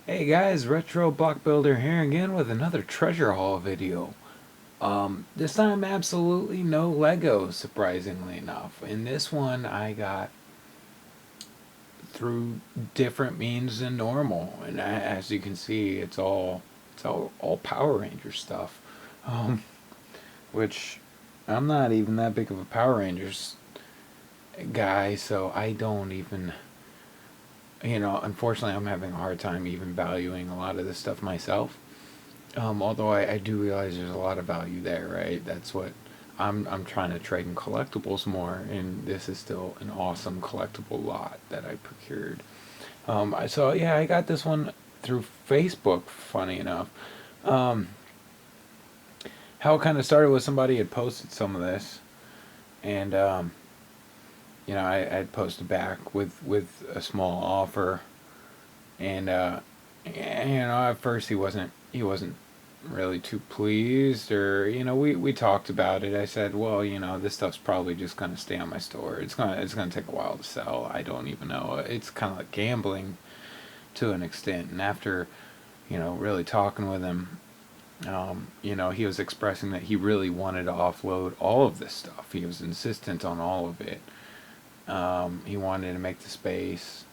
Hey guys, Retro Block Builder here again with another treasure haul video. This time absolutely no Legos, surprisingly enough. In this one I got through different means than normal, and as you can see, it's all Power Ranger stuff. Um, which I'm not even that big of a Power Rangers guy, so I don't even, unfortunately, I'm having a hard time even valuing a lot of this stuff myself. Although I do realize there's a lot of value there, right? That's what I'm trying to trade in collectibles more, and this is still an awesome collectible lot that I procured. So yeah, I got this one through Facebook. Funny enough, um, how it kind of started was somebody had posted some of this, and I'd posted back with a small offer, and at first he wasn't really too pleased, or we talked about it. I said, well, this stuff's probably just going to stay on my store. It's going to take a while to sell. I don't even know. It's kind of like gambling to an extent. And after really talking with him, he was expressing that he really wanted to offload all of this stuff. He was insistent on all of it. He wanted to make the space.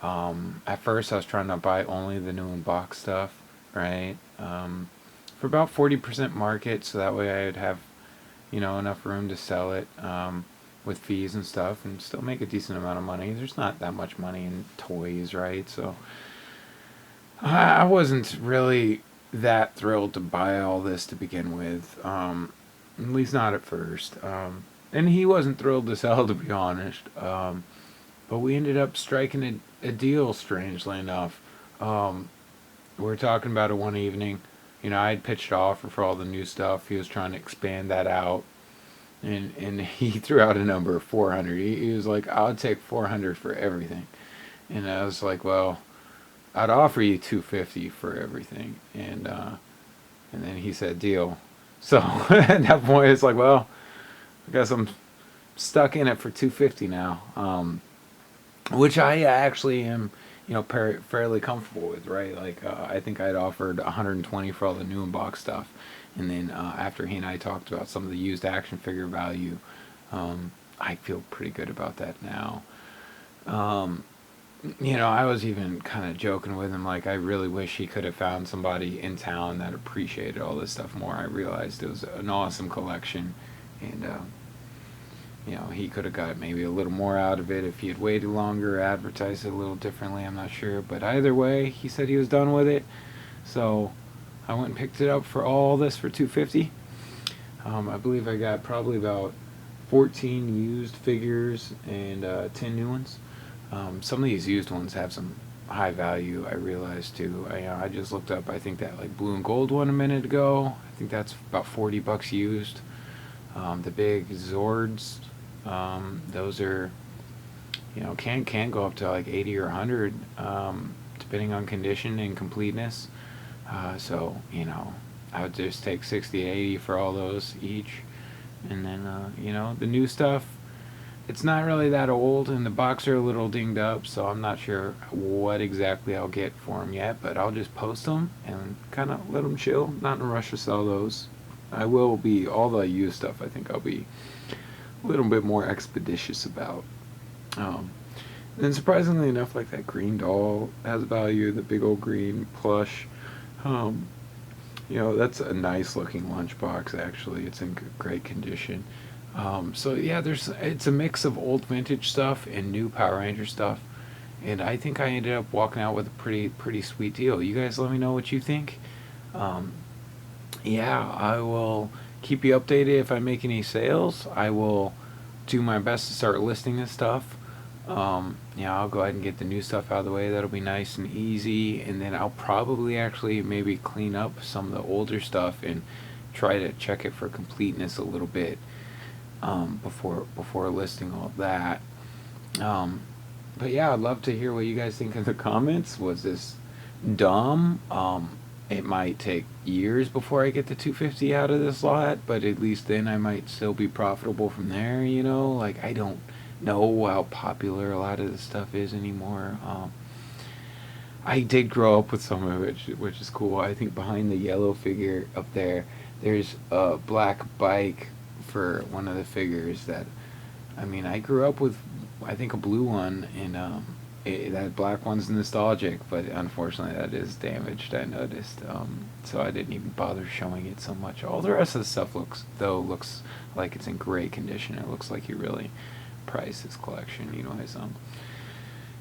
At first I was trying to buy only the new in box stuff, right? For about 40% market, so that way I would have, enough room to sell it, with fees and stuff, and still make a decent amount of money. There's not that much money in toys, right? So I wasn't really that thrilled to buy all this to begin with, at least not at first. And he wasn't thrilled to sell, to be honest. But we ended up striking a deal, strangely enough. We were talking about it one evening. I had pitched an offer for all the new stuff. He was trying to expand that out, and he threw out a number of 400. He was like, "I'll take 400 for everything," and I was like, "Well, I'd offer you 250 for everything," and then he said, "Deal." So at that point, it's like, well, I guess I'm stuck in it for 250 now. Which I actually am, fairly comfortable with, right? Like, I think I'd offered 120 for all the new in box stuff, and then after he and I talked about some of the used action figure value, I feel pretty good about that now. Um, I was even kind of joking with him, like, I really wish he could have found somebody in town that appreciated all this stuff more. I realized it was an awesome collection, and he could have got maybe a little more out of it if he had waited longer, advertised it a little differently. I'm not sure, but either way, he said he was done with it. So I went and picked it up for all this for 250. I believe I got probably about 14 used figures and 10 new ones. Some of these used ones have some high value. I realized too. I just looked up. I think that like blue and gold one a minute ago. I think that's about $40 used. The big Zords, those are, can go up to like 80 or 100, depending on condition and completeness. So I would just take 60 to 80 for all those each, and then the new stuff. It's not really that old, and the box are a little dinged up, so I'm not sure what exactly I'll get for them yet. But I'll just post them and kind of let them chill. Not in a rush to sell those. I will be all the used stuff. I think I'll be a little bit more expeditious about. Um, and surprisingly enough, like that green doll has value. The big old green plush. Um, that's a nice looking lunchbox. Actually, it's in great condition. So yeah, it's a mix of old vintage stuff and new Power Ranger stuff. And I think I ended up walking out with a pretty sweet deal. You guys let me know what you think. Um, yeah, I will keep you updated if I make any sales. I will do my best to start listing this stuff. Yeah, I'll go ahead and get the new stuff out of the way. That'll be nice and easy. And then I'll probably actually maybe clean up some of the older stuff and try to check it for completeness a little bit, before listing all of that. Um, but yeah, I'd love to hear what you guys think in the comments. Was this dumb? It might take years before I get the 250 out of this lot, but at least then I might still be profitable from there. Like, I don't know how popular a lot of this stuff is anymore. I did grow up with some of it, which is cool. I think behind the yellow figure up there, there's a black bike for one of the figures that, I mean, I grew up with, I think, a blue one, and that black one's nostalgic, but unfortunately that is damaged, I noticed. So I didn't even bother showing it so much. All the rest of the stuff looks like it's in great condition. It looks like he really prized his collection, anyways.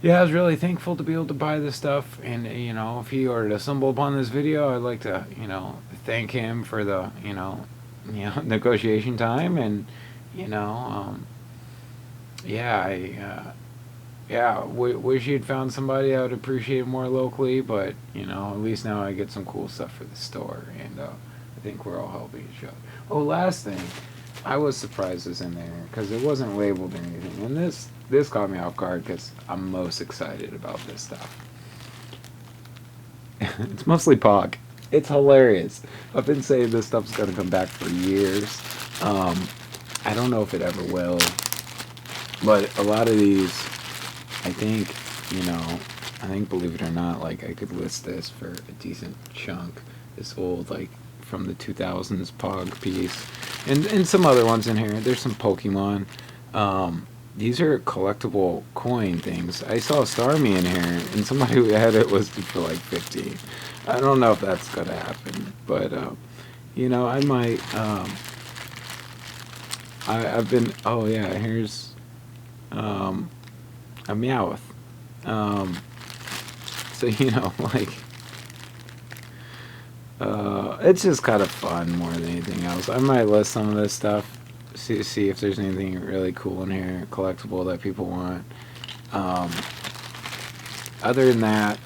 Yeah, I was really thankful to be able to buy this stuff, and if he were to stumble upon this video, I'd like to, thank him for the, negotiation time, and, you know, um, yeah, wish he'd found somebody I would appreciate more locally, but, at least now I get some cool stuff for the store, and I think we're all helping each other. Oh, last thing, I was surprised it was in there, because it wasn't labeled or anything, and this caught me off guard, because I'm most excited about this stuff. It's mostly Pog. It's hilarious. I've been saying this stuff's gonna come back for years. Um, I don't know if it ever will, but a lot of these, I think, believe it or not, like I could list this for a decent chunk. This old, like, from the 2000s Pog piece, and some other ones in here. There's some Pokemon. These are collectible coin things. I saw Starmie in here, and somebody who had it listed for like 15. I don't know if that's gonna happen, but I might. I've been. Oh yeah, here's um, a Meowth. Um, so like it's just kind of fun more than anything else. I might list some of this stuff. See if there's anything really cool in here, collectible that people want. Um, Other than that,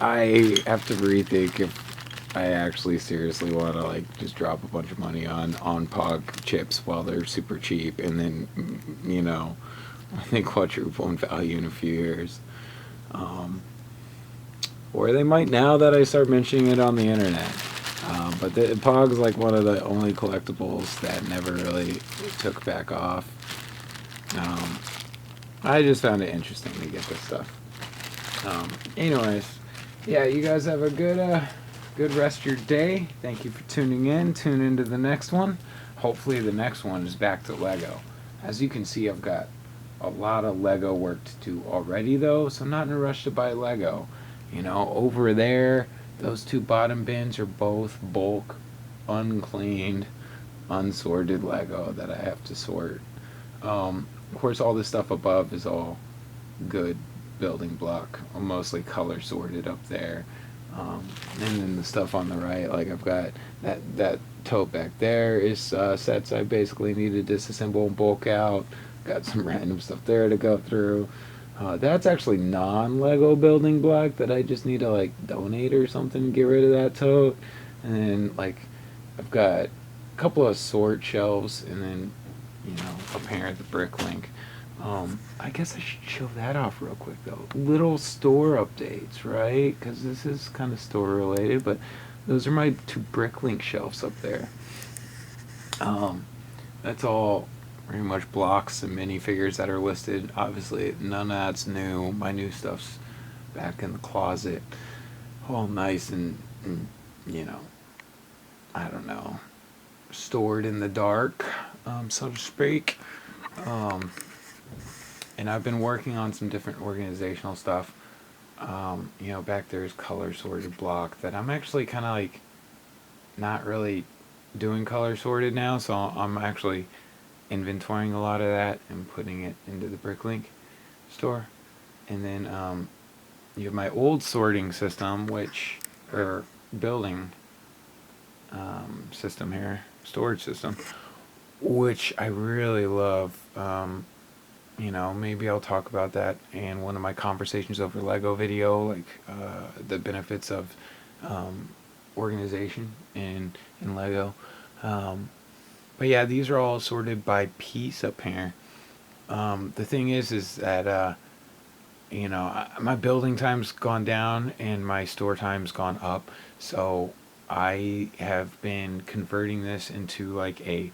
I have to rethink if I actually seriously want to like just drop a bunch of money on Pog chips while they're super cheap, and then I think quadruple in value in a few years. Um, or they might now that I start mentioning it on the internet. But Pog's like one of the only collectibles that never really took back off. Um, I just found it interesting to get this stuff. Anyways, yeah, you guys have a good rest of your day. Thank you for tuning in. Tune into the next one. Hopefully the next one is back to Lego. As you can see, I've got a lot of Lego work to do already though, so I'm not in a rush to buy Lego. Over there, those two bottom bins are both bulk, uncleaned, unsorted Lego that I have to sort. Of course, all this stuff above is all good building block, mostly color sorted up there. And then the stuff on the right, like I've got that tote back there is sets I basically need to disassemble and bulk out. Got some random stuff there to go through. That's actually non-Lego building block that I just need to like donate or something to get rid of that tote. And then like I've got a couple of sort shelves, and then a pair of the brick link. I guess I should show that off real quick though. Little store updates, right? Because this is kind of store related, but those are my two bricklink shelves up there. That's all pretty much blocks and minifigures that are listed. Obviously, none of that's new. My new stuff's back in the closet, all nice and I don't know, stored in the dark, so to speak. Um, and I've been working on some different organizational stuff. Back there is color sorted block that I'm actually kind of like not really doing color sorted now, so I'm actually inventorying a lot of that and putting it into the Bricklink store. And then you have my old sorting system, or building system here, storage system, which I really love. Maybe I'll talk about that in one of my conversations over Lego video, like the benefits of organization in Lego. But yeah, these are all sorted by piece up here. The thing is that my building time's gone down and my store time's gone up, so I have been converting this into like a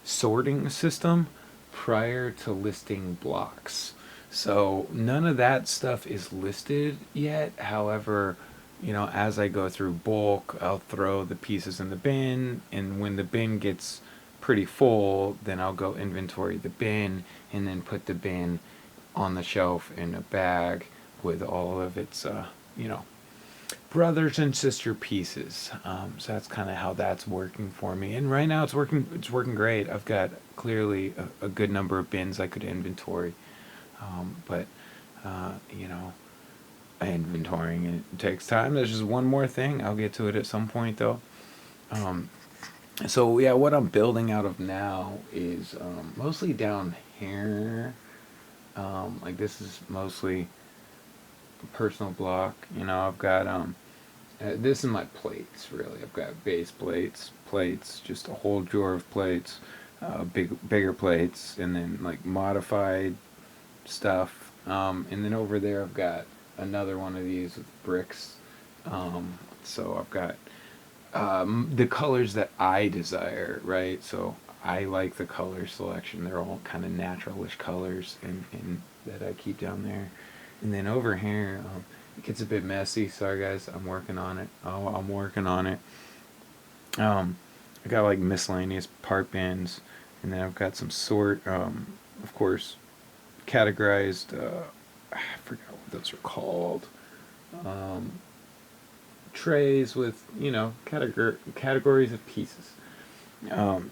sorting system prior to listing blocks. So none of that stuff is listed yet. However, as I go through bulk, I'll throw the pieces in the bin, and when the bin gets pretty full, then I'll go inventory the bin and then put the bin on the shelf in a bag with all of its, you know, brothers and sister pieces. So that's kind of how that's working for me. And right now it's working. It's working great. I've got clearly a good number of bins I could inventory, but you know, inventorying it takes time. There's just one more thing. I'll get to it at some point though. Um, so yeah, what I'm building out of now is mostly down here. Like this is mostly a personal block. I've got this is my plates really. I've got base plates, just a whole drawer of plates, bigger plates, and then like modified stuff. And then over there I've got another one of these with bricks. So I've got the colors that I desire, right? So I like the color selection. They're all kind of naturalish colors, and that I keep down there. And then over here, it gets a bit messy. Sorry guys, I'm working on it. Oh, I'm working on it. I got like miscellaneous part bins, and then I've got some of course, categorized. I forgot what those are called. Um, Trays with categories of pieces. Um,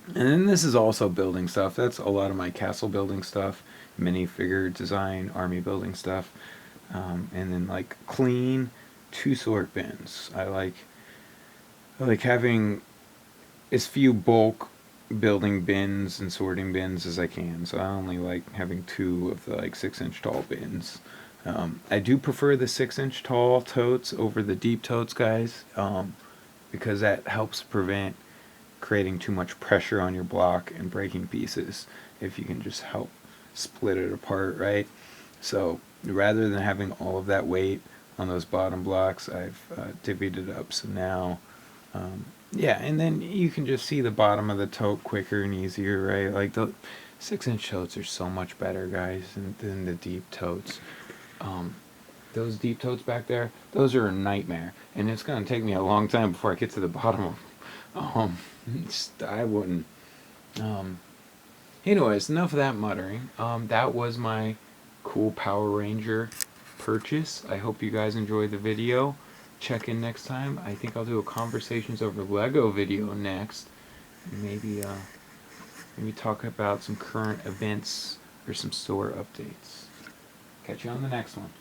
and then this is also building stuff. That's a lot of my castle building stuff, minifigure design, army building stuff, and then like clean two sort bins. I like having as few bulk building bins and sorting bins as I can. So I only like having two of the like 6-inch tall bins. I do prefer the 6-inch tall totes over the deep totes, guys, because that helps prevent creating too much pressure on your block and breaking pieces if you can just help split it apart, right? So rather than having all of that weight on those bottom blocks, I've divvied it up. So now, yeah, and then you can just see the bottom of the tote quicker and easier, right? Like the 6-inch totes are so much better, guys, than the deep totes. Um, those deep totes back there, those are a nightmare, and it's gonna take me a long time before I get to the bottom of them. I wouldn't. Um, Anyways, enough of that muttering. That was my cool Power Ranger purchase. I hope you guys enjoyed the video. Check in next time. I think I'll do a conversations over Lego video next. Maybe talk about some current events or some store updates. Catch you on the next one.